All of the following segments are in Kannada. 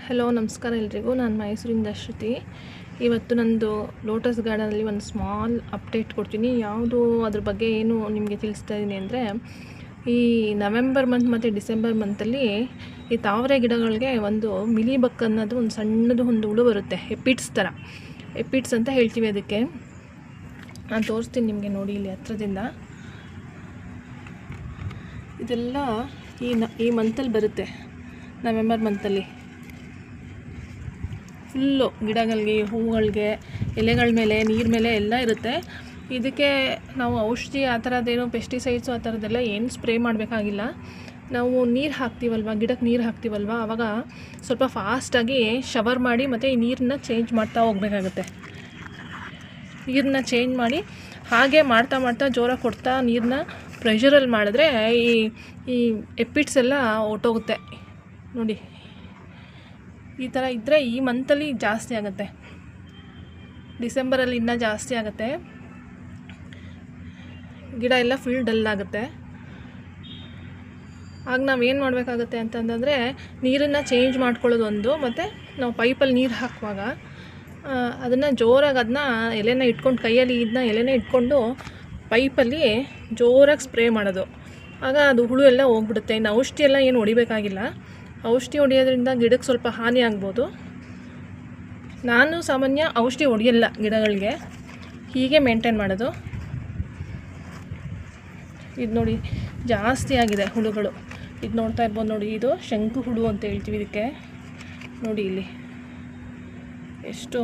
ಹಲೋ ನಮಸ್ಕಾರ ಎಲ್ರಿಗೂ. ನಾನು ಮೈಸೂರಿಂದ ಶ್ರುತಿ. ಇವತ್ತು ನಂದು ಲೋಟಸ್ ಗಾರ್ಡನಲ್ಲಿ ಒಂದು ಸ್ಮಾಲ್ ಅಪ್ಡೇಟ್ ಕೊಡ್ತೀನಿ. ಯಾವುದು ಅದ್ರ ಬಗ್ಗೆ ಏನು ನಿಮಗೆ ತಿಳಿಸ್ತಾ ಇದ್ದೀನಿ ಅಂದರೆ, ಈ ನವೆಂಬರ್ ಮಂತ್ ಮತ್ತು ಡಿಸೆಂಬರ್ ಮಂತಲ್ಲಿ ಈ ತಾವರೆ ಗಿಡಗಳಿಗೆ ಒಂದು ಮಿಲಿ ಬಕ್ ಅನ್ನೋದು ಒಂದು ಸಣ್ಣದು ಒಂದು ಹುಳು ಬರುತ್ತೆ. ಎಪಿಡ್ಸ್ ಥರ, ಎಪಿಡ್ಸ್ ಅಂತ ಹೇಳ್ತೀವಿ ಅದಕ್ಕೆ. ನಾನು ತೋರಿಸ್ತೀನಿ ನಿಮಗೆ, ನೋಡಿ ಇಲ್ಲಿ ಹತ್ರದಿಂದ. ಇದೆಲ್ಲ ಈ ಮಂತಲ್ಲಿ ಬರುತ್ತೆ, ನವೆಂಬರ್ ಮಂತಲ್ಲಿ. ಫುಲ್ಲು ಗಿಡಗಳಿಗೆ, ಹೂಗಳಿಗೆ, ಎಲೆಗಳ ಮೇಲೆ, ನೀರ ಮೇಲೆ ಎಲ್ಲ ಇರುತ್ತೆ. ಇದಕ್ಕೆ ನಾವು ಔಷಧಿ ಆ ಥರದ್ದೇನು ಪೆಸ್ಟಿಸೈಡ್ಸು ಆ ಥರದ್ದೆಲ್ಲ ಏನು ಸ್ಪ್ರೇ ಮಾಡಬೇಕಾಗಿಲ್ಲ. ನಾವು ನೀರು ಹಾಕ್ತೀವಲ್ವ, ಗಿಡಕ್ಕೆ ನೀರು ಹಾಕ್ತೀವಲ್ವ, ಆವಾಗ ಸ್ವಲ್ಪ ಫಾಸ್ಟಾಗಿ ಶವರ್ ಮಾಡಿ ಮತ್ತು ಈ ನೀರನ್ನ ಚೇಂಜ್ ಮಾಡ್ತಾ ಹೋಗಬೇಕಾಗುತ್ತೆ. ನೀರನ್ನ ಚೇಂಜ್ ಮಾಡಿ ಹಾಗೆ ಮಾಡ್ತಾ ಜೋರಾಗಿ ಕೊಡ್ತಾ ನೀರನ್ನ ಪ್ರೆಷರಲ್ಲಿ ಮಾಡಿದ್ರೆ ಈ ಎಪಿಡ್ಸ್ ಎಲ್ಲ ಹೊರ್ಟೋಗುತ್ತೆ. ನೋಡಿ, ಈ ಥರ ಇದ್ದರೆ ಈ ಮಂತಲ್ಲಿ ಜಾಸ್ತಿ ಆಗುತ್ತೆ, ಡಿಸೆಂಬರಲ್ಲಿ ಇನ್ನೂ ಜಾಸ್ತಿ ಆಗುತ್ತೆ. ಗಿಡ ಎಲ್ಲ ಫುಲ್ ಡಲ್ ಆಗುತ್ತೆ. ಆಗ ನಾವೇನು ಮಾಡಬೇಕಾಗುತ್ತೆ ಅಂತಂದರೆ, ನೀರನ್ನು ಚೇಂಜ್ ಮಾಡ್ಕೊಳ್ಳೋದು ಒಂದು, ಮತ್ತು ನಾವು ಪೈಪಲ್ಲಿ ನೀರು ಹಾಕುವಾಗ ಅದನ್ನು ಜೋರಾಗಿ ಎಲೆನ ಇಟ್ಕೊಂಡು, ಕೈಯಲ್ಲಿ ಎಲೆನ ಇಟ್ಕೊಂಡು ಪೈಪಲ್ಲಿ ಜೋರಾಗಿ ಸ್ಪ್ರೇ ಮಾಡೋದು. ಆಗ ಅದು ಹುಳು ಎಲ್ಲ ಹೋಗ್ಬಿಡುತ್ತೆ. ಇನ್ನು ಔಷಧಿ ಎಲ್ಲ ಏನು ಹೊಡಿಬೇಕಾಗಿಲ್ಲ. ಔಷಧಿ ಹೊಡಿಯೋದ್ರಿಂದ ಗಿಡಕ್ಕೆ ಸ್ವಲ್ಪ ಹಾನಿ ಆಗ್ಬೋದು. ನಾನು ಸಾಮಾನ್ಯ ಔಷಧಿ ಹೊಡಿಯಲ್ಲ ಗಿಡಗಳಿಗೆ, ಹೀಗೆ ಮೇಂಟೈನ್ ಮಾಡೋದು. ಇದು ನೋಡಿ, ಜಾಸ್ತಿ ಆಗಿದೆ ಹುಳುಗಳು. ಇದು ನೋಡ್ತಾ ಇರ್ಬೋದು ನೋಡಿ, ಇದು ಶಂಕು ಹುಳು ಅಂತ ಹೇಳ್ತೀವಿ ಇದಕ್ಕೆ. ನೋಡಿ ಇಲ್ಲಿ ಎಷ್ಟು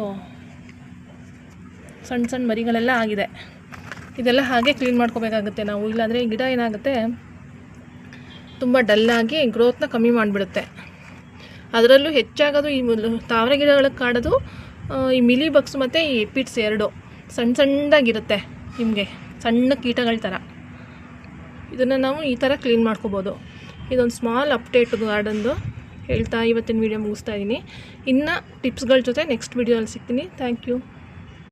ಸಣ್ಣ ಮರಿಗಳೆಲ್ಲ ಆಗಿದೆ. ಇದೆಲ್ಲ ಹಾಗೆ ಕ್ಲೀನ್ ಮಾಡ್ಕೋಬೇಕಾಗುತ್ತೆ ನಾವು, ಇಲ್ಲಾಂದರೆ ಈ ಗಿಡ ಏನಾಗುತ್ತೆ, ತುಂಬ ಡಲ್ಲಾಗಿ ಗ್ರೋತ್ನ ಕಮ್ಮಿ ಮಾಡಿಬಿಡುತ್ತೆ. ಅದರಲ್ಲೂ ಹೆಚ್ಚಾಗೋದು ಈ ತಾವರೆ ಗಿಡಗಳಿಗೆ ಕಾಡೋದು ಈ ಮಿಲಿ ಬಗ್ಸ್ ಮತ್ತು ಈ ಎಪಿಡ್ಸ್ ಎರಡು ಸಣ್ಣದಾಗಿರುತ್ತೆ. ನಿಮಗೆ ಸಣ್ಣ ಕೀಟಗಳ ಥರ. ಇದನ್ನು ನಾವು ಈ ಥರ ಕ್ಲೀನ್ ಮಾಡ್ಕೋಬೋದು. ಇದೊಂದು ಸ್ಮಾಲ್ ಅಪ್ಡೇಟ್ ಗಾರ್ಡನ್ದು ಹೇಳ್ತಾ ಇವತ್ತಿನ ವೀಡಿಯೋ ಮುಗಿಸ್ತಾ ಇದ್ದೀನಿ. ಇನ್ನು ಟಿಪ್ಸ್ಗಳ ಜೊತೆ ನೆಕ್ಸ್ಟ್ ವೀಡಿಯೋಲ್ಲಿ ಸಿಗ್ತೀನಿ. Thank you.